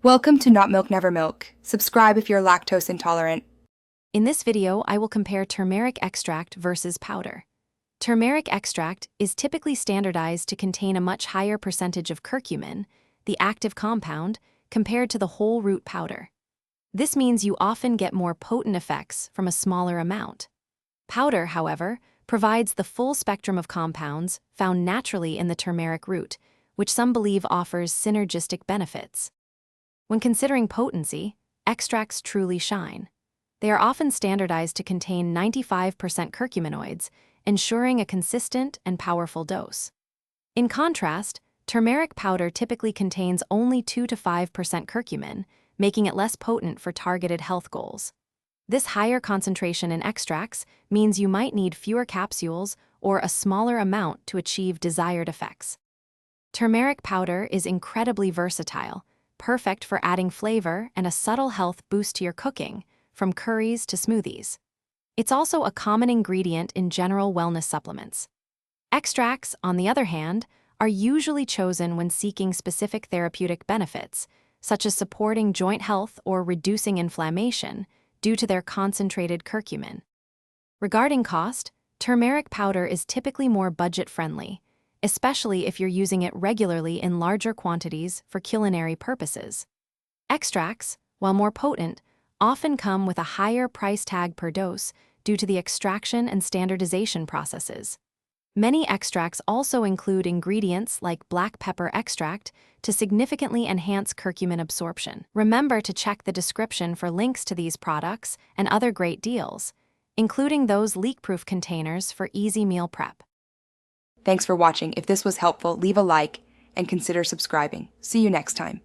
Welcome to Not Milk Never Milk. Subscribe if you're lactose intolerant. In this video, I will compare turmeric extract versus powder. Turmeric extract is typically standardized to contain a much higher percentage of curcumin, the active compound, compared to the whole root powder. This means you often get more potent effects from a smaller amount. Powder, however, provides the full spectrum of compounds found naturally in the turmeric root, which some believe offers synergistic benefits. When considering potency, extracts truly shine. They are often standardized to contain 95% curcuminoids, ensuring a consistent and powerful dose. In contrast, turmeric powder typically contains only 2 to 5% curcumin, making it less potent for targeted health goals. This higher concentration in extracts means you might need fewer capsules or a smaller amount to achieve desired effects. Turmeric powder is incredibly versatile, perfect for adding flavor and a subtle health boost to your cooking, from curries to smoothies. It's also a common ingredient in general wellness supplements. Extracts, on the other hand, are usually chosen when seeking specific therapeutic benefits, such as supporting joint health or reducing inflammation, due to their concentrated curcumin. Regarding cost, turmeric powder is typically more budget-friendly, especially if you're using it regularly in larger quantities for culinary purposes. Extracts, while more potent, often come with a higher price tag per dose due to the extraction and standardization processes. Many extracts also include ingredients like black pepper extract to significantly enhance curcumin absorption. Remember to check the description for links to these products and other great deals, including those leak-proof containers for easy meal prep. Thanks for watching. If this was helpful, leave a like and consider subscribing. See you next time.